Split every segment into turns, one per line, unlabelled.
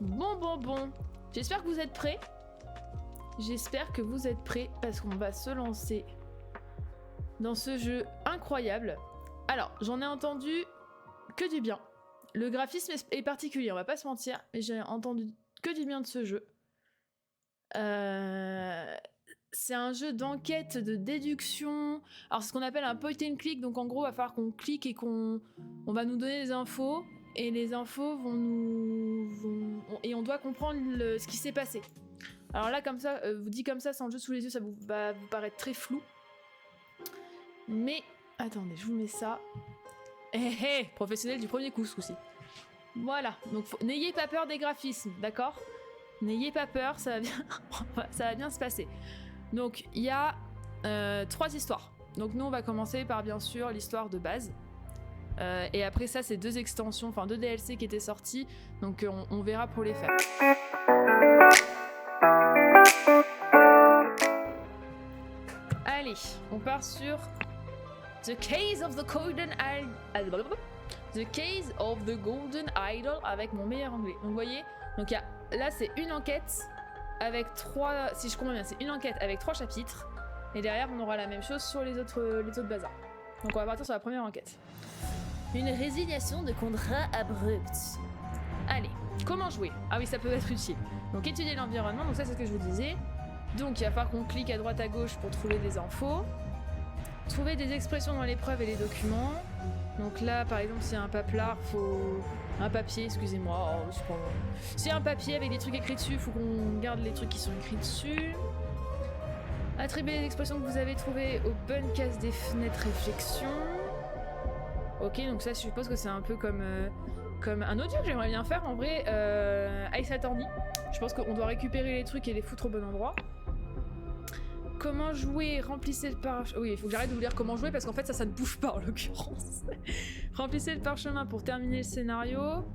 Bon. J'espère que vous êtes prêts. J'espère que vous êtes prêts parce qu'on va se lancer dans ce jeu incroyable. Alors, j'en ai entendu que du bien. Le graphisme est particulier, on va pas se mentir, mais j'ai entendu que du bien de ce jeu. C'est un jeu d'enquête, de déduction. Alors, c'est ce qu'on appelle un point and click. Donc, en gros, il va falloir qu'on clique et on va nous donner des infos. Et les infos et on doit comprendre ce qui s'est passé. Alors là, comme ça, vous dit comme ça, sans le jeu sous les yeux, ça va vous paraître très flou. Mais, attendez, je vous mets ça. Professionnel du premier coup, ce coup-ci. Voilà, donc n'ayez pas peur des graphismes, d'accord ? N'ayez pas peur, ça va bien se passer. Donc, il y a 3 histoires. Donc nous, on va commencer par, bien sûr, l'histoire de base. Et après ça, c'est 2 extensions, enfin 2 DLC qui étaient sortis. Donc on verra pour les faire. Allez, on part sur The Case of the Golden Idol. The Case of the Golden Idol avec mon meilleur anglais. Donc vous voyez, donc là c'est une enquête avec 3, si je comprends bien, c'est une enquête avec 3 chapitres. Et derrière on aura la même chose sur les autres bazars. Donc on va partir sur la première enquête. Une résignation de contrat abrupte. Allez, comment jouer ? Ah oui, ça peut être utile. Donc étudier l'environnement, donc ça c'est ce que je vous disais. Donc il va falloir qu'on clique à droite à gauche pour trouver des infos. Trouver des expressions dans les preuves et les documents. Donc là, par exemple, s'il y a un papier, excusez-moi. S'il y a un papier avec des trucs écrits dessus, il faut qu'on garde les trucs qui sont écrits dessus. Attribuer les expressions que vous avez trouvées aux bonnes cases des fenêtres réflexion. Ok, donc ça, je suppose que c'est un peu comme un audio que j'aimerais bien faire. En vrai, Ace Attorney. Je pense qu'on doit récupérer les trucs et les foutre au bon endroit. Comment jouer ? Remplissez le parchemin. Oui, il faut que j'arrête de vous dire comment jouer parce qu'en fait, ça ne bouge pas en l'occurrence. Remplissez le parchemin pour terminer le scénario.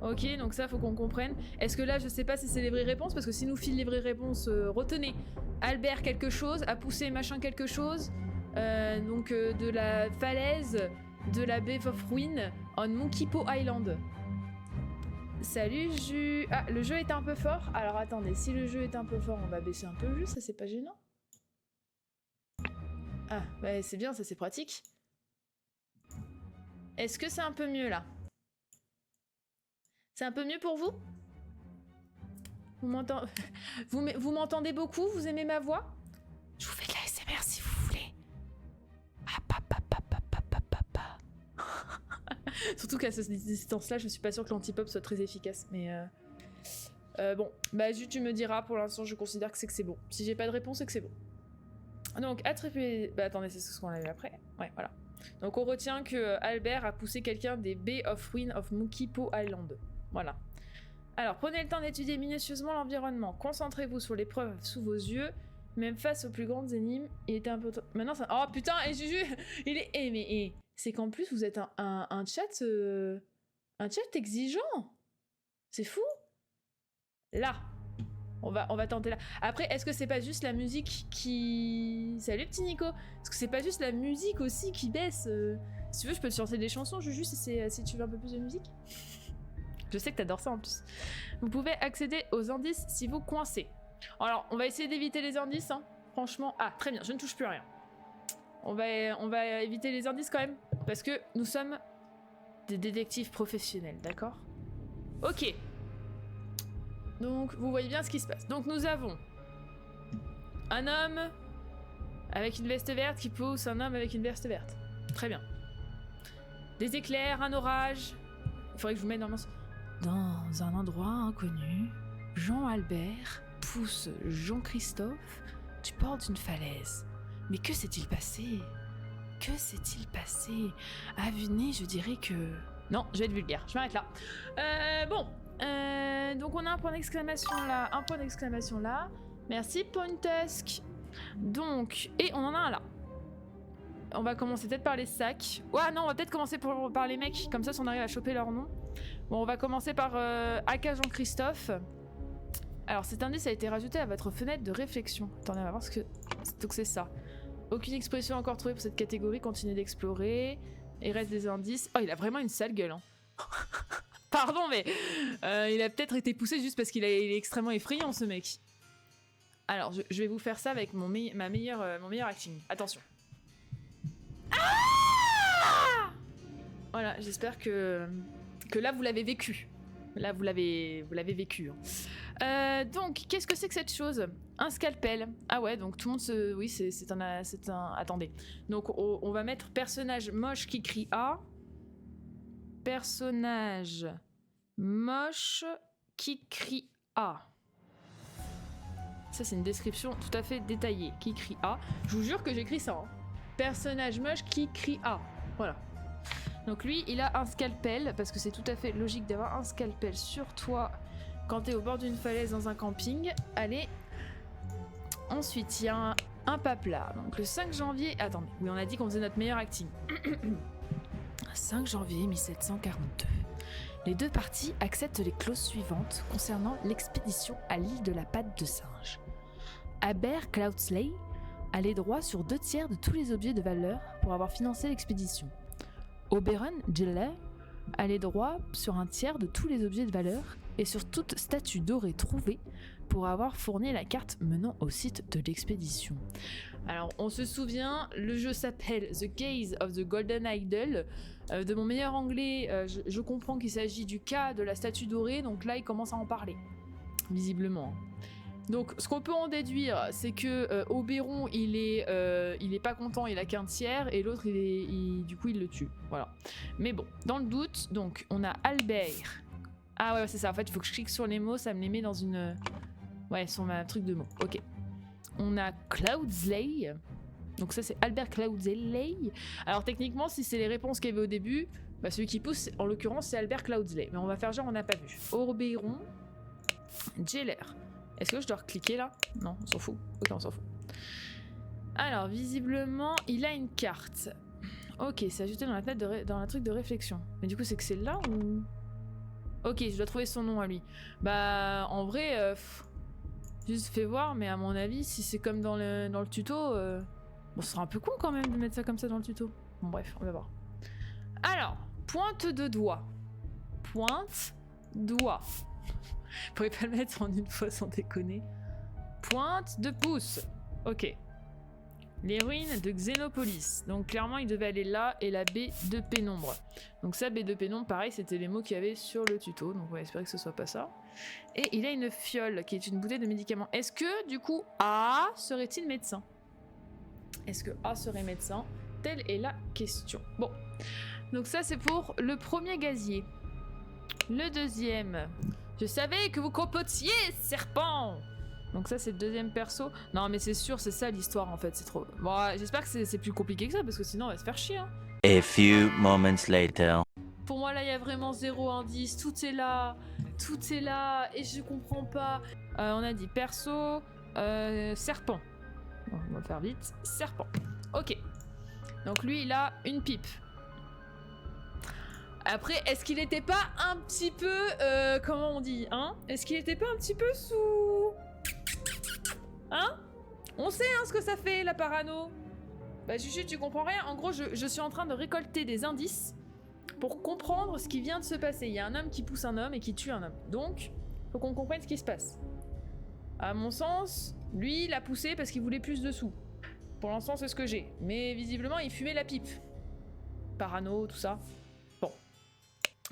Ok, donc ça, faut qu'on comprenne. Est-ce que là, je sais pas si c'est les vraies réponses parce que si nous file les vraies réponses, retenez. Albert quelque chose, a poussé machin quelque chose. Donc de la falaise de la Bay of Ruin on Monkey Paw Island. Salut Ju... Ah, le jeu est un peu fort. Alors attendez, si le jeu est un peu fort, on va baisser un peu le jeu, ça c'est pas gênant. Ah, bah c'est bien, ça c'est pratique. Est-ce que c'est un peu mieux là ? C'est un peu mieux pour vous ? Vous m'entendez beaucoup ? Vous aimez ma voix ? Je vous fais de la ASMR si vous voulez. Surtout qu'à cette distance-là, je suis pas sûre que l'anti-pop soit très efficace. Mais bon, bah Ju, tu me diras. Pour l'instant, je considère que c'est bon. Si j'ai pas de réponse, c'est que c'est bon. Donc, attribuer... Bah attendez, c'est ce qu'on a vu après. Ouais, voilà. Donc on retient que Albert a poussé quelqu'un des Bay of Ruin of Monkey Paw Island. Voilà. Alors, prenez le temps d'étudier minutieusement l'environnement. Concentrez-vous sur les preuves sous vos yeux. Même face aux plus grandes énigmes, il était un peu... Maintenant, ça... Oh putain, et Juju, il est... mais c'est qu'en plus, vous êtes un chat... Un chat exigeant. C'est fou. Là. On va tenter là. Après, est-ce que c'est pas juste la musique qui... Salut petit Nico. Est-ce que c'est pas juste la musique aussi qui baisse Si tu veux, je peux te chanter des chansons, Juju, si tu veux un peu plus de musique. Je sais que t'adores ça en plus. Vous pouvez accéder aux indices si vous coincez. Alors, on va essayer d'éviter les indices, hein. Franchement... Ah, très bien, je ne touche plus à rien. On va éviter les indices quand même, parce que nous sommes des détectives professionnels, d'accord ? Ok. Donc, vous voyez bien ce qui se passe. Donc, nous avons un homme avec une veste verte qui pousse un homme avec une veste verte. Très bien. Des éclairs, un orage. Il faudrait que je vous mette dans un endroit inconnu, Jean-Albert pousse Jean-Christophe du bord d'une falaise. Mais que s'est-il passé ? Que s'est-il passé ? À vue de nez, je dirais que... Non, je vais être vulgaire, je m'arrête là. Donc on a un point d'exclamation là, Merci Pointusk. Donc, et on en a un là. On va commencer peut-être par les sacs. Ouais, non, on va peut-être commencer par les mecs, comme ça si on arrive à choper leur nom. Bon, on va commencer par Aka Jean-Christophe. Alors cet indice a été rajouté à votre fenêtre de réflexion. Attendez, on va voir ce que... Donc c'est ça. Aucune expression encore trouvée pour cette catégorie, continuez d'explorer. Il reste des indices. Oh, il a vraiment une sale gueule, hein. Pardon, mais il a peut-être été poussé juste parce qu'il est extrêmement effrayant, ce mec. Alors, je vais vous faire ça avec mon meilleur acting. Attention. Ah, voilà, j'espère que là, vous l'avez vécu. Là, vous l'avez vécu. Donc, qu'est-ce que c'est que cette chose? Un scalpel. Ah ouais, donc tout le monde se... Oui, c'est un... Attendez. Donc, on va mettre personnage moche qui crie A. Personnage moche qui crie A. Ça, c'est une description tout à fait détaillée. Qui crie A. Je vous jure que j'écris ça. Hein. Personnage moche qui crie A. Voilà. Donc lui, il a un scalpel, parce que c'est tout à fait logique d'avoir un scalpel sur toi quand t'es au bord d'une falaise dans un camping. Allez. Ensuite, il y a un papla. Donc le 5 janvier... Attendez, oui, on a dit qu'on faisait notre meilleur acting. 5 janvier 1742. Les deux parties acceptent les clauses suivantes concernant l'expédition à l'île de la patte de singe. Albert Cloudsley a les droits sur 2/3 de tous les objets de valeur pour avoir financé l'expédition. Oberon Giller a les droits sur 1/3 de tous les objets de valeur et sur toute statue dorée trouvée pour avoir fourni la carte menant au site de l'expédition. Alors, on se souvient, le jeu s'appelle The Gaze of the Golden Idol. De mon meilleur anglais, je comprends qu'il s'agit du cas de la statue dorée, donc là, il commence à en parler, visiblement. Donc, ce qu'on peut en déduire, c'est que Oberon, il est pas content, il a qu'1/3, et l'autre, du coup, il le tue. Voilà. Mais bon, dans le doute, donc, on a Albert. Ah ouais, c'est ça. En fait, il faut que je clique sur les mots, ça me les met dans une... Ouais, sur ma truc de mots. Ok. On a Cloudsley. Donc ça, c'est Albert Cloudsley. Alors techniquement, si c'est les réponses qu'il y avait au début, bah, celui qui pousse, en l'occurrence, c'est Albert Cloudsley. Mais on va faire genre, on n'a pas vu. Oberon Giller. Est-ce que je dois cliquer là? Non, on s'en fout. Ok, on s'en fout. Alors, visiblement, il a une carte. Ok, c'est ajouté dans la tête dans la truc de réflexion. Mais du coup, c'est que c'est là ou... Ok, je dois trouver son nom à lui. Bah, en vrai... Juste fait voir, mais à mon avis, si c'est comme dans le tuto, bon, ce sera un peu con quand même de mettre ça comme ça dans le tuto. Bon, bref, on va voir. Alors, pointe de doigt. Pointe, doigt. Vous pourriez pas le mettre en une fois sans déconner. Pointe de pouce. Ok. Les ruines de Xénopolis. Donc clairement, il devait aller là et la baie de pénombre. Donc ça, baie de pénombre, pareil, c'était les mots qu'il y avait sur le tuto. Donc on va espérer que ce soit pas ça. Et il a une fiole qui est une bouteille de médicaments. Est-ce que, du coup, A serait-il médecin? Est-ce que A serait médecin? Telle est la question. Bon. Donc ça, c'est pour le premier gazier. Le deuxième. Je savais que vous compotiez, serpent! Donc ça, c'est le deuxième perso. Non, mais c'est sûr, c'est ça l'histoire, en fait. C'est trop... Bon, j'espère que c'est plus compliqué que ça, parce que sinon, on va se faire chier, hein.
A few moments later.
Pour moi, là, il y a vraiment 0 indice. Tout est là. Tout est là. Et je comprends pas. On a dit perso, serpent. Bon, on va faire vite. Serpent. Ok. Donc lui, il a une pipe. Après, est-ce qu'il était pas un petit peu... comment on dit, hein? Est-ce qu'il était pas un petit peu sous... Hein? On sait, hein, ce que ça fait, la parano. Bah, Chuchu, tu comprends rien. En gros, je suis en train de récolter des indices pour comprendre ce qui vient de se passer. Il y a un homme qui pousse un homme et qui tue un homme. Donc, faut qu'on comprenne ce qui se passe. À mon sens, lui, il a poussé parce qu'il voulait plus de sous. Pour l'instant, c'est ce que j'ai. Mais visiblement, il fumait la pipe. Parano, tout ça. Bon.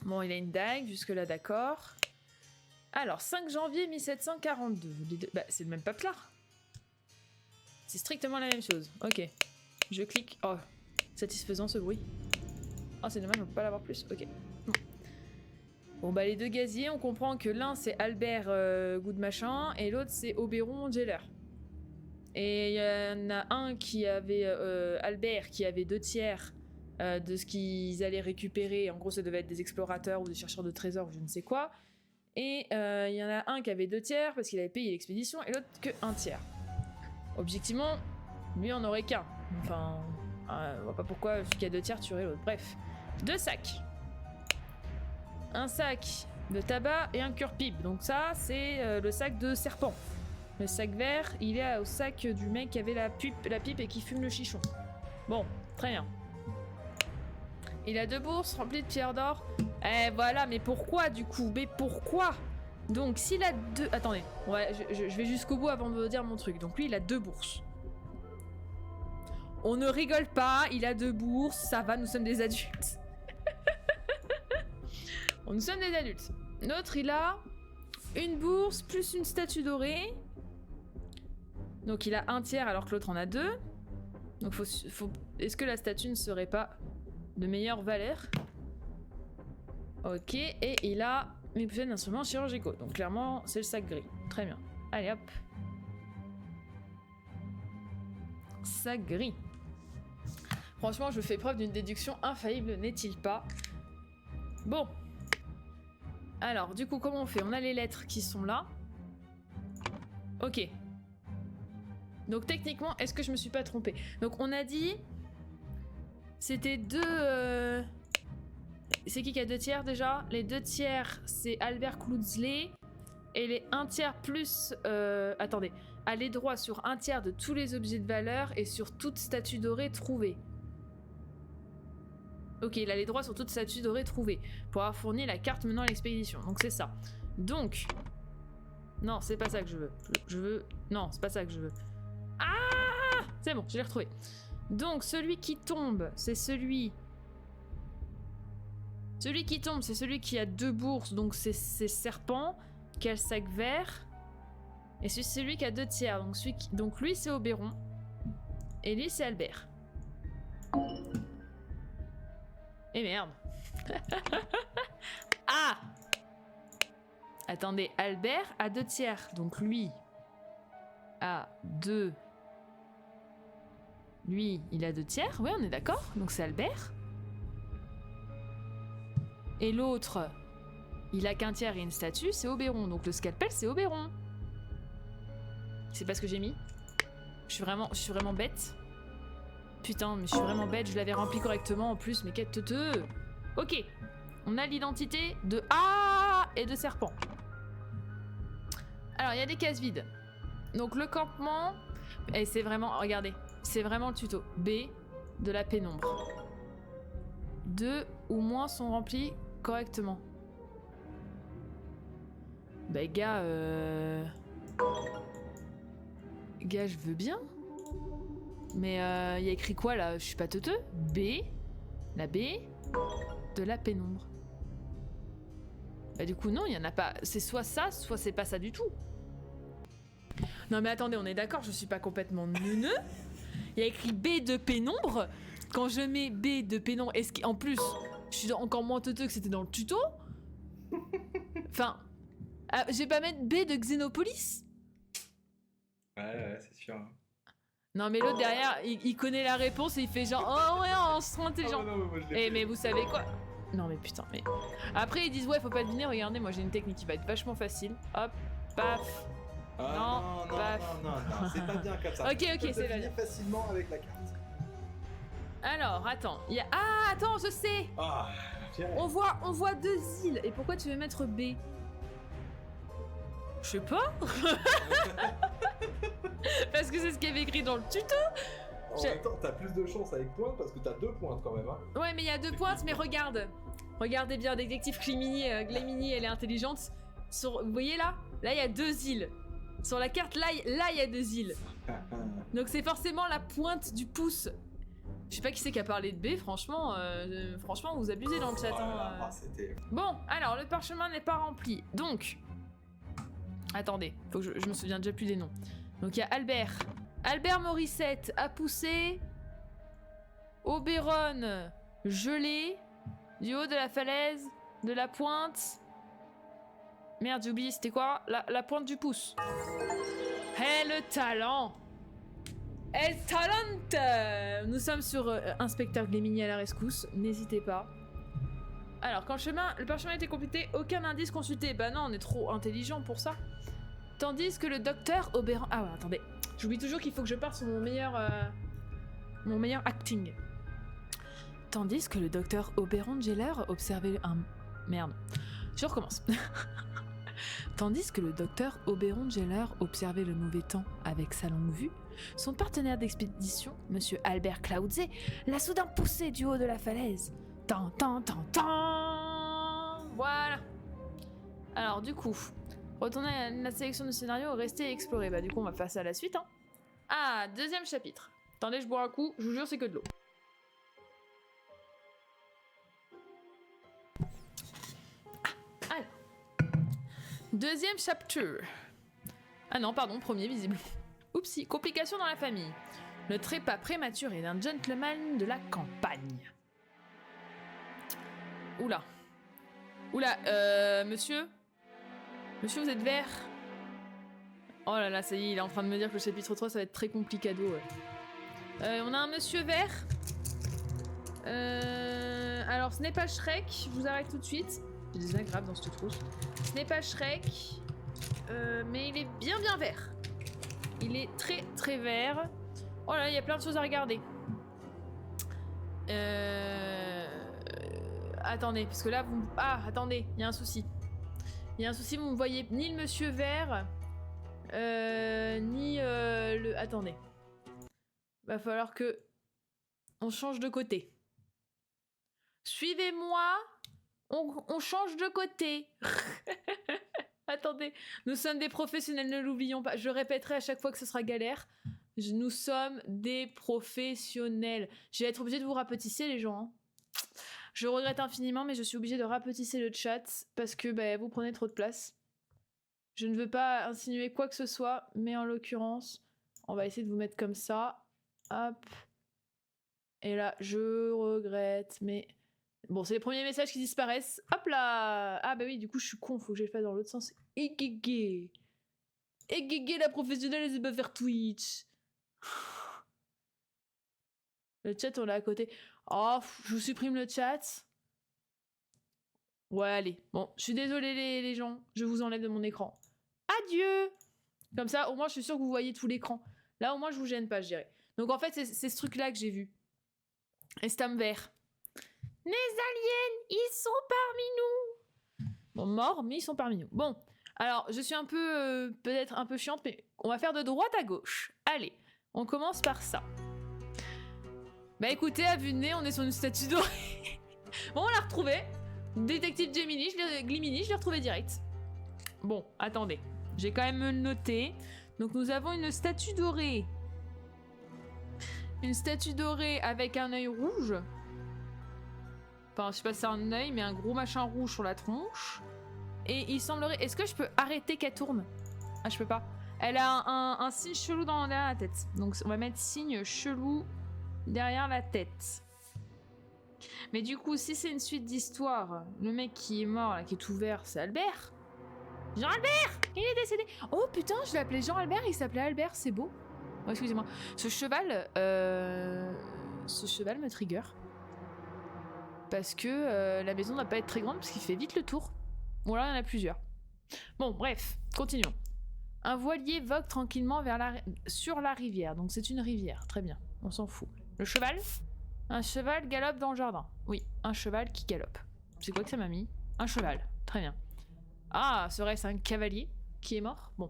Bon, il a une dague, jusque-là, d'accord. Alors, 5 janvier 1742. Bah, c'est le même papier. C'est strictement la même chose. Ok. Je clique. Oh, satisfaisant ce bruit. Oh, c'est dommage, on peut pas l'avoir plus. Ok. Bon, bah, les deux gaziers, on comprend que l'un c'est Albert Good Machin et l'autre c'est Oberon Giller. Et il y en a un qui avait. Albert qui avait 2/3 de ce qu'ils allaient récupérer. En gros, ça devait être des explorateurs ou des chercheurs de trésors ou je ne sais quoi. Et il y en a un qui avait 2/3 parce qu'il avait payé l'expédition et l'autre que 1/3. Objectivement, lui en aurait qu'un. Enfin, on voit pas pourquoi celui qui a 2/3 tuerait l'autre. Bref, 2 sacs. Un sac de tabac et un cure-pipe. Donc ça, c'est le sac de serpent. Le sac vert, il est au sac du mec qui avait la pipe et qui fume le chichon. Bon, très bien. Il a 2 bourses remplies de pierres d'or. Eh voilà, mais pourquoi du coup? Mais pourquoi? Donc s'il a 2... Attendez, ouais, je vais jusqu'au bout avant de vous dire mon truc. Donc lui, il a 2 bourses. On ne rigole pas, il a 2 bourses, ça va, nous sommes des adultes. Nous sommes des adultes. L'autre, il a une bourse plus une statue dorée. Donc il a 1 tiers alors que l'autre en a 2. Donc est-ce que la statue ne serait pas de meilleure valeur? Ok, et il a mes possède d'instruments chirurgicaux. Donc clairement, c'est le sac gris. Très bien. Allez hop. Sac gris. Franchement, je fais preuve d'une déduction infaillible, n'est-il pas? Bon. Alors, du coup, comment on fait? On a les lettres qui sont là. Ok. Donc techniquement, est-ce que je me suis pas trompée? Donc on a dit... C'était 2... C'est qui a 2 tiers déjà? Les 2 tiers, c'est Albert Cloudsley. Et les 1 tiers plus... attendez. Aller droit sur 1 tiers de tous les objets de valeur et sur toute statue dorée trouvée. Ok, il a les droits sur toute statue dorée trouvée pour avoir fourni la carte menant à l'expédition. Donc c'est ça. Donc... Non, c'est pas ça que je veux. Je veux... Non, c'est pas ça que je veux. Ah! C'est bon, je l'ai retrouvé. Donc celui qui tombe, c'est celui... Celui qui tombe, c'est celui qui a 2 bourses, donc c'est Serpent, qui a le sac vert. Et c'est celui qui a 2 tiers, donc lui c'est Oberon. Et lui c'est Albert. Et merde. Ah! Attendez, Albert a 2 tiers, donc lui a 2. Lui, il a 2 tiers, ouais, on est d'accord, donc c'est Albert. Et l'autre, il a qu'1 tiers et une statue, c'est Oberon, donc le scalpel c'est Oberon. C'est pas ce que j'ai mis. Je suis vraiment bête. Putain, mais je suis vraiment bête, je l'avais rempli correctement en plus, mais quête teuteux. Ok, on a l'identité de A et de Serpent. Alors, il y a des cases vides. Donc le campement, et c'est vraiment, regardez, c'est vraiment le tuto. B, de la pénombre. 2 ou moins sont remplis correctement. Bah gars, Gars, je veux bien. Mais il y a écrit quoi là? Je suis pas teuteux. B, la B, de la pénombre. Bah du coup non, il y en a pas. C'est soit ça, soit c'est pas ça du tout. Non mais attendez, on est d'accord, je suis pas complètement neuneux. Il y a écrit B de pénombre. Quand je mets B de pénombre, est-ce qu'en plus, je suis encore moins teuteux que c'était dans le tuto? Enfin, je vais pas mettre B de Xénopolis?
Ouais, c'est sûr. Hein.
Non mais l'autre derrière, il connaît la réponse et il fait genre oh ouais, on se trouve intelligent.
Ah, non, moi,
Mais vous savez quoi? Non mais putain, mais... Après ils disent ouais, faut pas deviner, regardez, moi j'ai une technique qui va être vachement facile. Hop, paf.
Ah, non, c'est pas bien comme ça.
Ok, c'est bien.
Facilement avec la carte.
Alors, attends, il y a... Ah, attends, je sais.
Ah,
on voit 2 îles. Et pourquoi tu veux mettre B? Je sais pas. Parce que c'est ce qu'il y avait écrit dans le tuto.
En même temps, t'as plus de chance avec pointe parce que t'as 2 pointes quand même. Hein.
Ouais, mais il y a 2 pointes, mais regarde. Regardez bien, détective Glémini, elle est intelligente. Vous voyez là? Là, il y a 2 îles. Sur la carte, là, il y a 2 îles. Donc c'est forcément la pointe du pouce. Je sais pas qui c'est qui a parlé de B, franchement, vous abusez dans le chat. Bon, alors, le parchemin n'est pas rempli. Donc, attendez, faut que je me souviens déjà plus des noms. Donc il y a Albert. Albert Morissette a poussé Oberon gelé du haut de la falaise de la pointe. Merde, j'ai oublié, c'était quoi? La pointe du pouce. Eh, le talent! El talent! Nous sommes sur Inspecteur Glémini à la rescousse, n'hésitez pas. Alors, quand le parchemin était complété, aucun indice consulté. Bah non, on est trop intelligent pour ça. Tandis que le docteur Oberon... Ah ouais, attendez. J'oublie toujours qu'il faut que je parte sur mon meilleur acting. Tandis que le docteur Oberon Geller observait un... Merde. Je recommence. Tandis que le docteur Oberon Geller observait le mauvais temps avec sa longue vue, son partenaire d'expédition, Monsieur Albert Cloudsey, l'a soudain poussé du haut de la falaise. Tan, tan, tan, tan. Voilà. Alors, du coup, retourner à la sélection du scénario, rester et explorer. Bah, du coup, on va passer à la suite. Hein. Ah, deuxième chapitre. Attendez, je bois un coup. Je vous jure, c'est que de l'eau. Ah, alors. Deuxième chapter. Ah non, pardon, premier visible. Oupsie, complications dans la famille. Le trépas prématuré d'un gentleman de la campagne. Oula. Oula, monsieur ? Monsieur, vous êtes vert ? Oh là là, ça y est, il est en train de me dire que le chapitre 3, ça va être très complicado. Ouais. On a un monsieur vert. Alors, ce n'est pas Shrek, je vous arrête tout de suite. C'est désagréable dans cette trousse. Ce n'est pas Shrek, mais il est bien vert. Il est très très vert. Oh là, il y a plein de choses à regarder. Attendez, parce que là, vous... Ah, attendez, il y a un souci. Il y a un souci, vous ne voyez ni le monsieur vert, ni le... Attendez. Va falloir que... on change de côté. Suivez-moi. On change de côté. Attendez, nous sommes des professionnels, ne l'oublions pas. Je répéterai à chaque fois que ce sera galère. Nous sommes des professionnels. Je vais être obligée de vous rapetisser, les gens. Hein. Je regrette infiniment, mais je suis obligée de rapetisser le chat parce que bah, vous prenez trop de place. Je ne veux pas insinuer quoi que ce soit, mais en l'occurrence, on va essayer de vous mettre comme ça. Hop. Et là, je regrette, mais... Bon, c'est les premiers messages qui disparaissent. Hop là. Ah bah oui, du coup, je suis con, faut que je le fasse dans l'autre sens. Égégé. Égégé, la professionnelle, elle sait pas faire Twitch. Le chat, on l'a à côté. Oh, je vous supprime le chat. Ouais, allez. Bon, je suis désolée les gens. Je vous enlève de mon écran. Adieu. Comme ça, au moins, je suis sûre que vous voyez tout l'écran. Là, au moins, je vous gêne pas, je dirais. Donc, en fait, c'est ce truc-là que j'ai vu. Estam vert. Les aliens, ils sont parmi nous. Bon, morts, mais ils sont parmi nous. Bon, alors, je suis un peu, peut-être un peu chiante, mais on va faire de droite à gauche. Allez, on commence par ça. Bah écoutez, à vue de nez, on est sur une statue dorée. Bon, on l'a retrouvée. Détective Glimini, je l'ai retrouvée direct. Bon, attendez. J'ai quand même noté. Donc, nous avons une statue dorée. Une statue dorée avec un œil rouge. Enfin, je sais pas si c'est un œil, mais un gros machin rouge sur la tronche. Et il semblerait... Est-ce que je peux arrêter qu'elle tourne? Ah, je peux pas. Elle a un signe chelou derrière la tête. Donc, on va mettre signe chelou derrière la tête. Mais du coup, si c'est une suite d'histoires, le mec qui est mort, là, qui est tout vert, c'est Albert. Jean-Albert! Il est décédé. Oh putain, je l'ai appelé Jean-Albert, il s'appelait Albert, c'est beau. Oh, excusez-moi. Ce cheval me trigger. Parce que la maison ne va pas être très grande, parce qu'il fait vite le tour. Bon, là, il y en a plusieurs. Bon, bref, continuons. Un voilier vogue tranquillement sur la rivière. Donc, c'est une rivière. Très bien, on s'en fout. Le cheval? Un cheval galope dans le jardin. Oui, un cheval qui galope. C'est quoi que ça m'a mis? Un cheval. Très bien. Ah, serait-ce un cavalier qui est mort? Bon.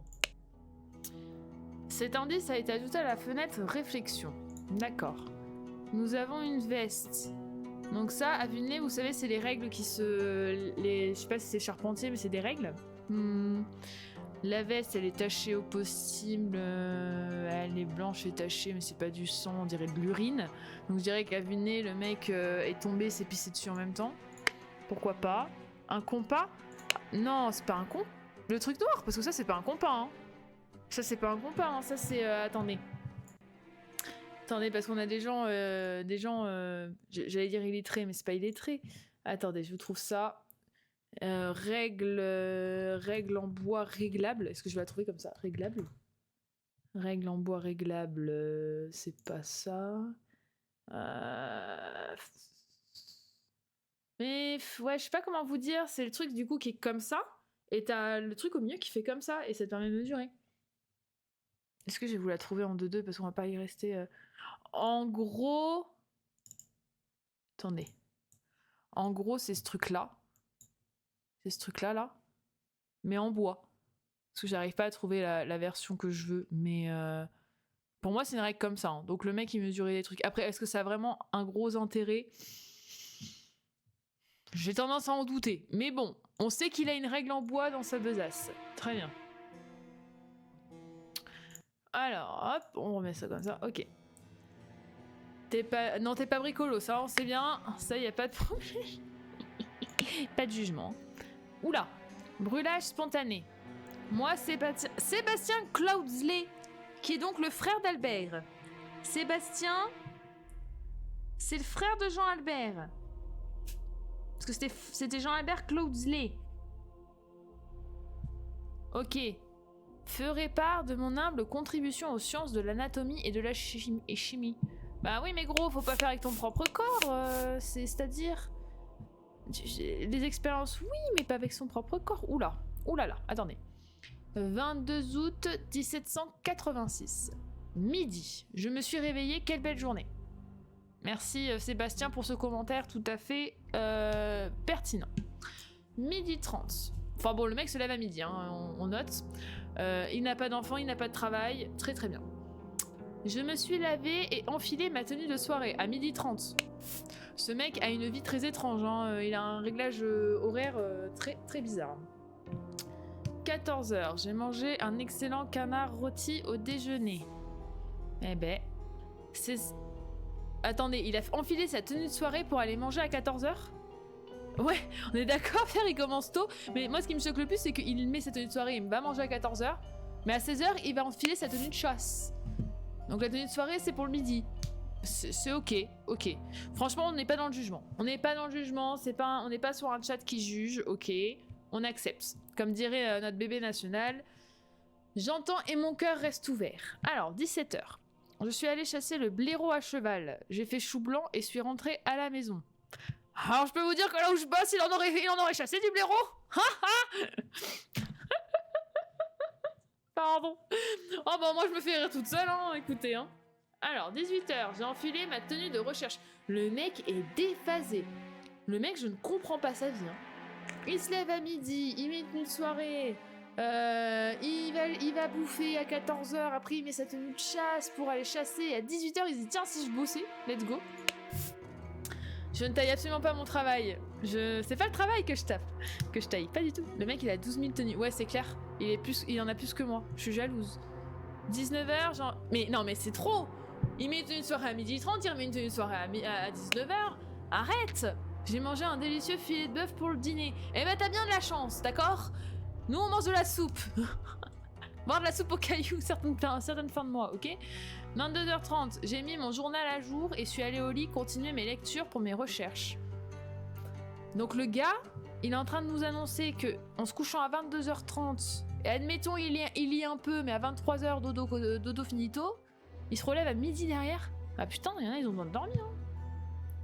Cet indice a été ajouté à la fenêtre réflexion. D'accord. Nous avons une veste. Donc ça, à vue de nez, vous savez, c'est les règles qui se... Je sais pas si c'est charpentier, mais c'est des règles. La veste, elle est tachée au possible. Elle est blanche et tachée, mais c'est pas du sang, on dirait de l'urine. Donc je dirais qu'à vue de nez, le mec est tombé, s'est pissé dessus en même temps. Pourquoi pas? Un compas? Non, c'est pas un compas. Le truc noir, parce que ça, c'est pas un compas. Hein. Ça, c'est pas un compas. Hein. Ça, c'est... attendez. Attendez, parce qu'on a des gens... j'allais dire illettrés, mais c'est pas illettré. Attendez, je vous trouve ça. Règle en bois réglable. Est-ce que je vais la trouver comme ça? Réglable? Règle en bois réglable, c'est pas ça. Mais ouais, je sais pas comment vous dire. C'est le truc du coup qui est comme ça. Et t'as le truc au milieu qui fait comme ça. Et ça te permet de mesurer. Est-ce que je vais vous la trouver en 2-2 parce qu'on va pas y rester... En gros... Attendez. En gros, c'est ce truc-là. C'est ce truc-là, là. Mais en bois. Parce que j'arrive pas à trouver la version que je veux. Mais pour moi, c'est une règle comme ça. Hein. Donc le mec, il mesurait des trucs. Après, est-ce que ça a vraiment un gros intérêt? J'ai tendance à en douter. Mais bon, on sait qu'il a une règle en bois dans sa besace. Très bien. Alors, hop, on remet ça comme ça. Ok. Non, t'es pas bricolo, ça on sait bien. Ça, y a pas de problème. Pas de jugement. Oula. Brûlage spontané. Moi, Sébastien Cloudsley, qui est donc le frère d'Albert. Sébastien, c'est le frère de Jean-Albert. Parce que c'était Jean-Albert Cloudsley. Ok. Ferai part de mon humble contribution aux sciences de l'anatomie et de la chimie. Bah oui, mais gros, faut pas faire avec ton propre corps. C'est-à-dire... Les expériences, oui, mais pas avec son propre corps. Oula. Oulala, attendez. 22 août 1786. Midi. Je me suis réveillée, quelle belle journée. Merci Sébastien pour ce commentaire tout à fait pertinent. Midi 30. Enfin bon, le mec se lève à midi, hein, on note. Il n'a pas d'enfant, il n'a pas de travail. Très très bien. Je me suis lavée et enfilé ma tenue de soirée à midi 30. Ce mec a une vie très étrange, hein. Il a un réglage horaire très très bizarre. 14h, j'ai mangé un excellent canard rôti au déjeuner. Eh ben, c'est... Attendez, il a enfilé sa tenue de soirée pour aller manger à 14h? Ouais, on est d'accord, Pierre, il commence tôt. Mais moi, ce qui me choque le plus, c'est qu'il met sa tenue de soirée, il va manger à 14h. Mais à 16h, il va enfiler sa tenue de chasse. Donc la tenue de soirée, c'est pour le midi. C'est ok, ok. Franchement, on n'est pas dans le jugement. On n'est pas dans le jugement, on n'est pas sur un chat qui juge, ok. On accepte. Comme dirait notre bébé national, j'entends et mon cœur reste ouvert. Alors, 17h. Je suis allée chasser le blaireau à cheval. J'ai fait chou blanc et suis rentrée à la maison. Alors, je peux vous dire que là où je bosse, il en aurait chassé du blaireau. Pardon. Oh bah moi je me fais rire toute seule, hein, écoutez. Hein. Alors, 18h, j'ai enfilé ma tenue de recherche. Le mec est déphasé. Le mec, je ne comprends pas sa vie. Hein. Il se lève à midi, il met une soirée, il va bouffer à 14h, après il met sa tenue de chasse pour aller chasser. À 18h, il se dit tiens, si je bossais, let's go. Je ne taille absolument pas mon travail. C'est pas le travail que je taille, pas du tout. Le mec, il a 12 000 tenues. Ouais, c'est clair, il en a plus que moi. Je suis jalouse. 19h, genre... Mais non, mais c'est trop. Il met une soirée à 12h30, il remet une tenue de soirée à 19h. Arrête. J'ai mangé un délicieux filet de bœuf pour le dîner. Eh ben t'as bien de la chance, d'accord? Nous on mange de la soupe. Boire de la soupe aux cailloux certaines fins de mois, ok? 22h30, j'ai mis mon journal à jour et suis allée au lit continuer mes lectures pour mes recherches. Donc le gars, il est en train de nous annoncer que en se couchant à 22h30, et admettons il lit un peu, mais à 23h dodo finito, il se relève à midi derrière. Ah putain, il y en a, ils ont besoin de dormir. Hein.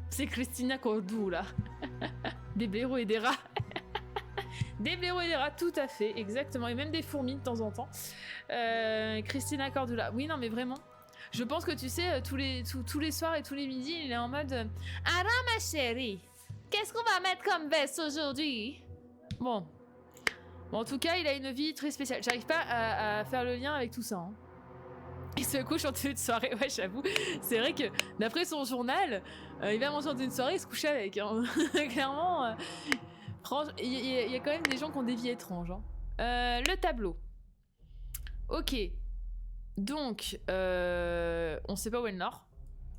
C'est Christina Cordula là. Des blaireaux et des rats. Des blaireaux et des rats, tout à fait, exactement. Et même des fourmis de temps en temps. Christina Cordula. Oui, non, mais vraiment. Je pense que tu sais, tous les soirs et tous les midis, il est en mode alors ma chérie, qu'est-ce qu'on va mettre comme veste aujourd'hui? Bon, en tout cas, il a une vie très spéciale. J'arrive pas à faire le lien avec tout ça. Hein. Il se couche en tenue de soirée, ouais, j'avoue. C'est vrai que d'après son journal, il va manger en tenue de soirée et se coucher avec. Hein. Clairement, il y a quand même des gens qui ont des vies étranges. Hein. Le tableau. Ok. Donc, on sait pas où est le nord.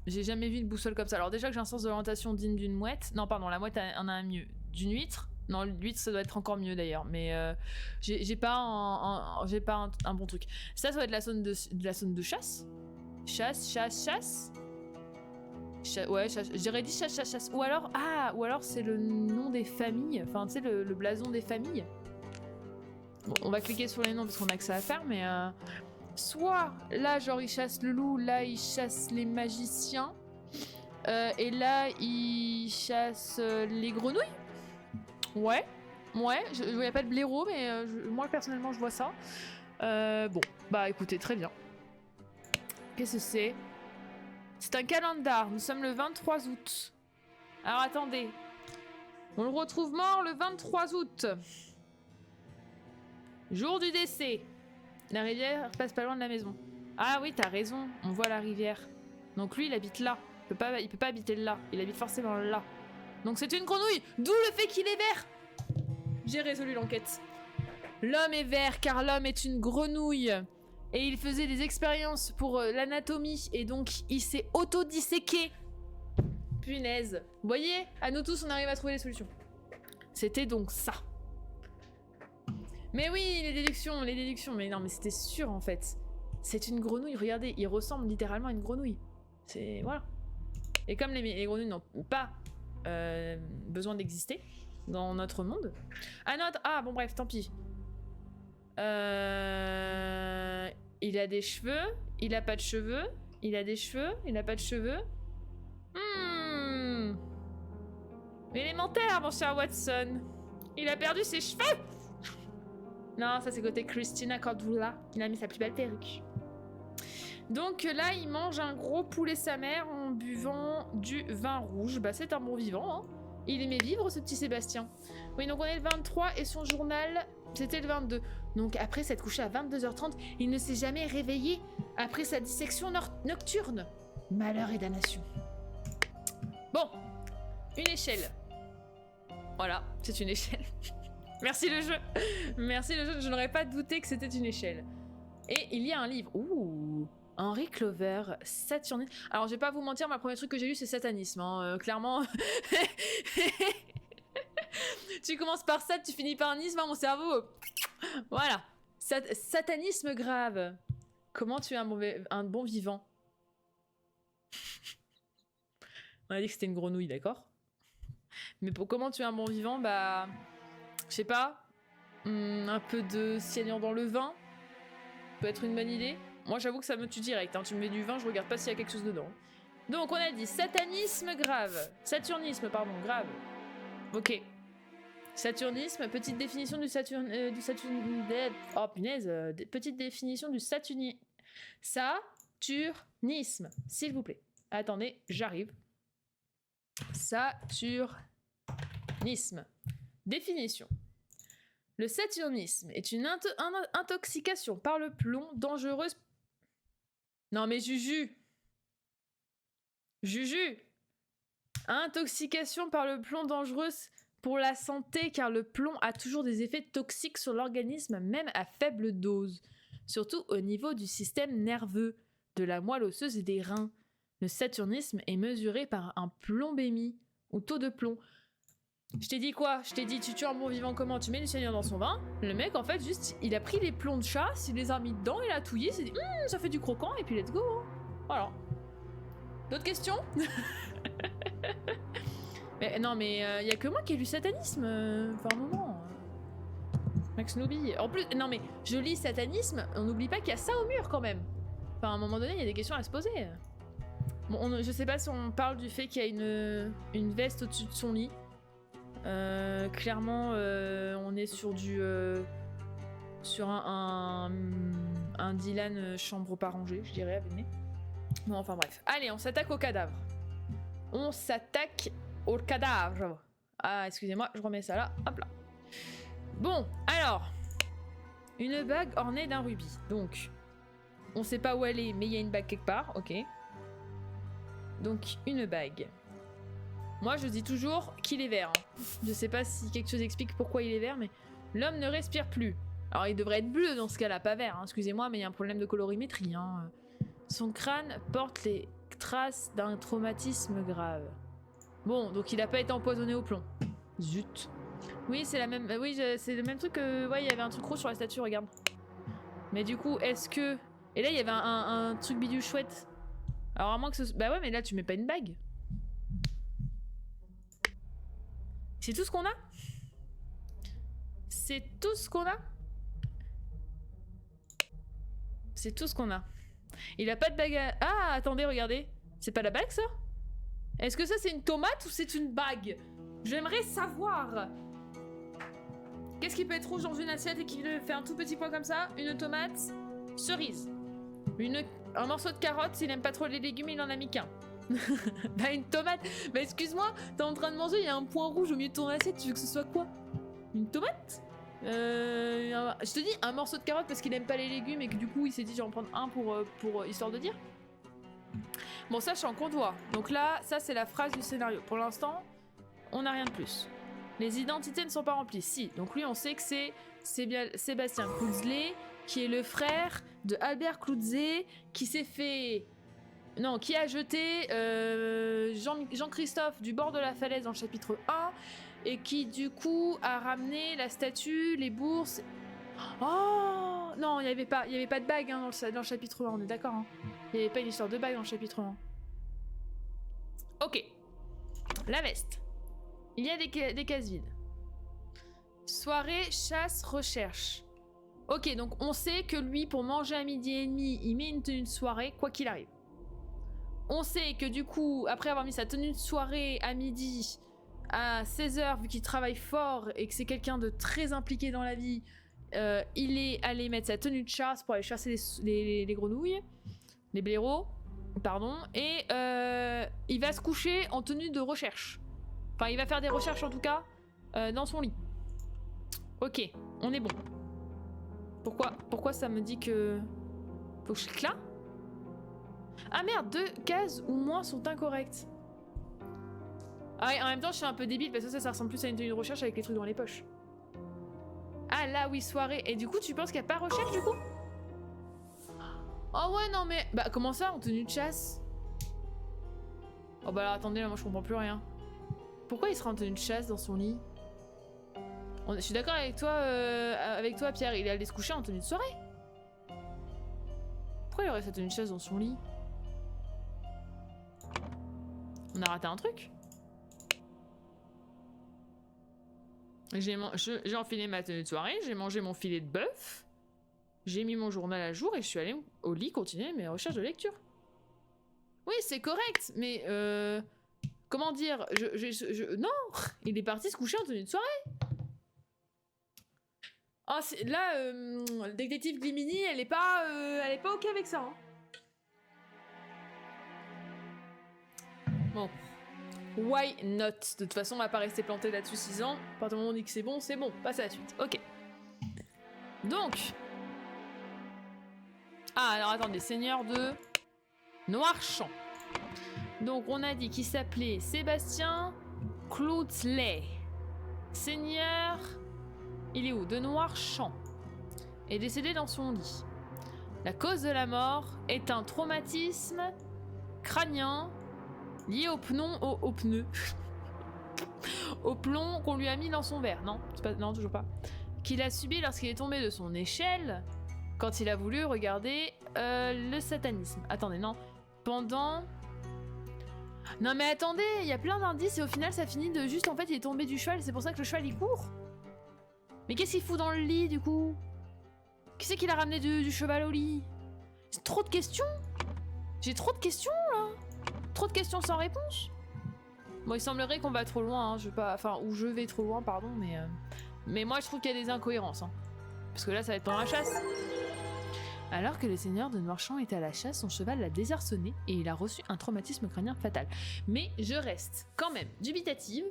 J'ai jamais vu une boussole comme ça. Alors déjà que j'ai un sens d'orientation digne d'une mouette. Non, pardon, la mouette en a un mieux. D'une huître. Non, l'huître, ça doit être encore mieux d'ailleurs. Mais j'ai pas un bon truc. Ça doit être la zone de chasse. Chasse. Ouais, j'aurais dit chasse. Ou alors c'est le nom des familles. Enfin, tu sais, le blason des familles. Bon, on va cliquer sur les noms parce qu'on a que ça à faire, mais... Soit, là, genre, il chasse le loup, là, il chasse les magiciens. Et là, il chasse les grenouilles. Ouais, il n'y a pas de blaireau, mais moi, personnellement, je vois ça. Bon, bah, écoutez, très bien. Qu'est-ce que c'est ? C'est un calendar, nous sommes le 23 août. Alors, attendez. On le retrouve mort le 23 août. Jour du décès. La rivière passe pas loin de la maison. Ah oui, t'as raison, on voit la rivière. Donc lui, il habite là. Il peut pas habiter là, il habite forcément là. Donc c'est une grenouille, d'où le fait qu'il est vert. J'ai résolu l'enquête. L'homme est vert car l'homme est une grenouille. Et il faisait des expériences pour l'anatomie. Et donc il s'est auto-disséqué. Punaise. Vous voyez, à nous tous on arrive à trouver les solutions. C'était donc ça. Mais oui, les déductions. Mais non, mais c'était sûr en fait. C'est une grenouille, regardez, il ressemble littéralement à une grenouille. C'est... voilà. Et comme les grenouilles n'ont pas besoin d'exister dans notre monde... Ah non, ah bon bref, tant pis. Il a des cheveux, il a pas de cheveux, il a des cheveux, il a pas de cheveux. Élémentaire, mon cher Watson. Il a perdu ses cheveux. Non, ça c'est côté Christina Cordula. Il a mis sa plus belle perruque. Donc là, il mange un gros poulet sa mère en buvant du vin rouge. Bah c'est un bon vivant, hein. Il aimait vivre, ce petit Sébastien. Oui, donc on est le 23 et son journal, c'était le 22. Donc après s'être couché à 22h30, il ne s'est jamais réveillé après sa dissection nocturne. Malheur et damnation. Bon, une échelle. Voilà, c'est une échelle. Merci le jeu. Merci le jeu, je n'aurais pas douté que c'était une échelle. Et il y a un livre. Ouh, Henry Clover, Saturnisme. Alors, je vais pas vous mentir, ma premier truc que j'ai lu, c'est satanisme. Hein. Clairement. Tu commences par ça, tu finis par nisme, hein, mon cerveau. Voilà. Satanisme grave. Comment tu es un bon vivant? On a dit que c'était une grenouille, d'accord? Mais pour comment tu es un bon vivant, bah... je sais pas. Un peu de cyanure dans le vin. Peut être une bonne idée. Moi j'avoue que ça me tue direct, hein. Tu me mets du vin, je regarde pas s'il y a quelque chose dedans. Donc on a dit satanisme grave. Saturnisme, pardon, grave. Ok. Saturnisme, petite définition du oh punaise, petite définition du saturnisme, s'il vous plaît. Attendez, j'arrive. Saturnisme. Définition. Le saturnisme est une intoxication par le plomb dangereuse... Non mais Juju. Intoxication par le plomb dangereuse pour la santé car le plomb a toujours des effets toxiques sur l'organisme même à faible dose. Surtout au niveau du système nerveux, de la moelle osseuse et des reins. Le saturnisme est mesuré par un plombémie ou taux de plomb. Je t'ai dit quoi? Je t'ai dit tu tues un bon vivant comment? Tu mets du cyanure dans son vin. Le mec en fait juste il a pris les plombs de chasse, il les a mis dedans, il a touillé, il s'est dit ça fait du croquant et puis let's go. Hein. Voilà. D'autres questions? Mais non mais y a que moi qui ai lu satanisme enfin un moment. Max Nooby. En plus non mais je lis satanisme, on n'oublie pas qu'il y a ça au mur quand même. Enfin à un moment donné il y a des questions à se poser. Bon je sais pas si on parle du fait qu'il y a une veste au-dessus de son lit. Clairement on est sur du sur un Dylan chambre pas rangée je dirais avec nez. Bon enfin bref, allez on s'attaque au cadavre. On s'attaque au cadavre. Ah excusez-moi je remets ça là, hop là. Bon alors une bague ornée d'un rubis. Donc on sait pas où elle est mais il y a une bague quelque part, ok. Donc une bague. Moi je dis toujours qu'il est vert. Je sais pas si quelque chose explique pourquoi il est vert, mais l'homme ne respire plus. Alors il devrait être bleu dans ce cas-là, pas vert, hein. Excusez-moi, mais il y a un problème de colorimétrie. Hein. Son crâne porte les traces d'un traumatisme grave. Bon, donc il a pas été empoisonné au plomb. Zut. Oui, c'est la même. Oui, c'est le même truc que. Ouais, il y avait un truc rouge sur la statue, regarde. Mais du coup, est-ce que. Et là, il y avait un truc bidule chouette. Alors, à moins que ce. Bah ouais, mais là, tu mets pas une bague. C'est tout ce qu'on a? C'est tout ce qu'on a? C'est tout ce qu'on a. Il a pas de bague à... Ah, attendez, regardez. C'est pas la bague, ça? Est-ce que ça, c'est une tomate ou c'est une bague? J'aimerais savoir. Qu'est-ce qui peut être rouge dans une assiette et qui fait un tout petit point comme ça? Une tomate, cerise. Un morceau de carotte, s'il aime pas trop les légumes, il en a mis qu'un. Bah une tomate. Bah excuse-moi, t'es en train de manger, il y a un point rouge au milieu de ton assiette, tu veux que ce soit quoi? Une tomate? Je te dis un morceau de carotte parce qu'il aime pas les légumes et que du coup il s'est dit je vais en prendre un pour histoire de dire. Bon ça je suis en contour. Donc là, ça c'est la phrase du scénario. Pour l'instant, on n'a rien de plus. Les identités ne sont pas remplies. Si, donc lui on sait que c'est bien Sébastien Clouzlé, qui est le frère de Albert Clouzé, qui s'est fait... Non, qui a jeté Jean-Christophe du bord de la falaise dans le chapitre 1, et qui du coup a ramené la statue, les bourses... Oh non, il n'y avait pas de bague hein, dans le chapitre 1, on est d'accord. Hein. Il n'y avait pas une histoire de bague dans le chapitre 1. Ok. La veste. Il y a des cases vides. Soirée, chasse, recherche. Ok, donc on sait que lui, pour manger à midi et demi, il met une tenue de soirée, quoi qu'il arrive. On sait que du coup, après avoir mis sa tenue de soirée à midi, à 16h, vu qu'il travaille fort et que c'est quelqu'un de très impliqué dans la vie, il est allé mettre sa tenue de chasse pour aller chasser les grenouilles, les blaireaux, pardon, et il va se coucher en tenue de recherche. Enfin, il va faire des recherches en tout cas dans son lit. Ok, on est bon. Pourquoi ça me dit que... Faut que je clique là? Ah merde, 2 cases ou moins sont incorrectes. Ah ouais, en même temps, je suis un peu débile parce que ça ressemble plus à une tenue de recherche avec les trucs dans les poches. Ah là, oui, soirée. Et du coup, tu penses qu'il n'y a pas recherche du coup? Oh ouais, non mais... Bah comment ça, en tenue de chasse? Oh bah alors attendez, là, moi je comprends plus rien. Pourquoi il sera en tenue de chasse dans son lit? Je suis d'accord avec toi, Pierre, il est allé se coucher en tenue de soirée. Pourquoi il aurait sa tenue de chasse dans son lit? On a raté un truc. J'ai enfilé ma tenue de soirée, j'ai mangé mon filet de bœuf, j'ai mis mon journal à jour et je suis allée au lit continuer mes recherches de lecture. Oui, c'est correct, mais comment dire, non, il est parti se coucher en tenue de soirée. Ah, là, le détective Glimini, elle est pas ok avec ça. Hein. Bon. Why not? De toute façon, on va pas rester planté là-dessus 6 ans. À partir du moment où on dit que c'est bon, passe à la suite. Ok. Donc. Ah, alors attendez, seigneur de Noirchamp. Donc, on a dit qu'il s'appelait Sébastien Clouzlé. Seigneur... Il est où? De Noirchamp. Est décédé dans son lit. La cause de la mort est un traumatisme crânien lié au pneu. Au plomb qu'on lui a mis dans son verre. Non, non, toujours pas. Qu'il a subi lorsqu'il est tombé de son échelle quand il a voulu regarder le satanisme. Attendez, non. Pendant... Non mais attendez, il y a plein d'indices et au final ça finit de juste en fait il est tombé du cheval, c'est pour ça que le cheval il court. Mais qu'est-ce qu'il fout dans le lit du coup? Qui c'est qui l'a ramené du cheval au lit? C'est trop de questions. J'ai trop de questions là. Trop de questions sans réponse. Bon, il semblerait qu'on va trop loin, hein. Je vais trop loin, pardon, mais moi je trouve qu'il y a des incohérences. Hein. Parce que là ça va être pendant la chasse. Alors que le seigneur de Noirchamp était à la chasse, son cheval l'a désarçonné et il a reçu un traumatisme crânien fatal. Mais je reste quand même dubitative,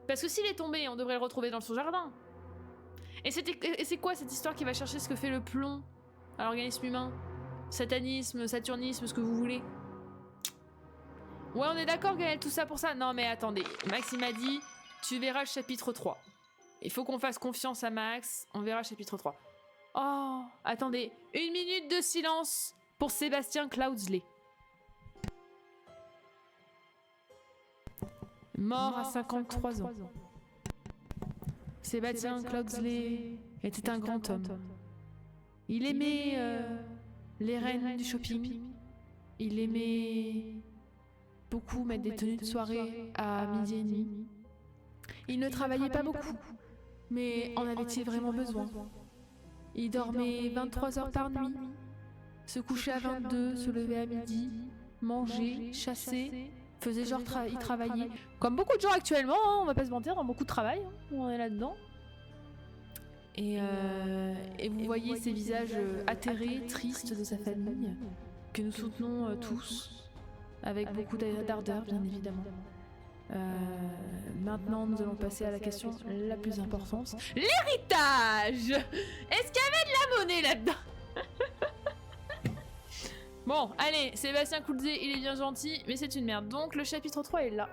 parce que s'il est tombé, on devrait le retrouver dans son jardin. Et c'est quoi cette histoire qui va chercher ce que fait le plomb à l'organisme humain? Satanisme, saturnisme, ce que vous voulez. Ouais, on est d'accord, Gaël, tout ça pour ça? Non, mais attendez, Max il m'a dit, tu verras le chapitre 3. Il faut qu'on fasse confiance à Max, on verra le chapitre 3. Oh, attendez, 1 minute de silence pour Sébastien Clouzlé. Mort à 53 ans. Sébastien Clouzlé était un grand homme. Il aimait les reines du shopping. Il aimait beaucoup mettre des tenues de soirée à midi et demi. Il ne travaillait pas beaucoup, mais en avait-il vraiment besoin? Il dormait 23 heures par nuit, se couchait à 22, se levait à midi, mangeait, chassait, faisait genre il travaillait. Comme beaucoup de gens actuellement, hein, on va pas se mentir, dans beaucoup de travail, hein, on est là-dedans. Et vous voyez ces visages atterrés, tristes de sa famille, que nous soutenons tous, avec beaucoup d'ardeur, bien évidemment. Maintenant, nous allons passer à la question la plus importante. L'héritage! Est-ce qu'il y avait de la monnaie là-dedans? Bon, allez, Sébastien Clouzlé, il est bien gentil, mais c'est une merde. Donc, le chapitre 3 est là.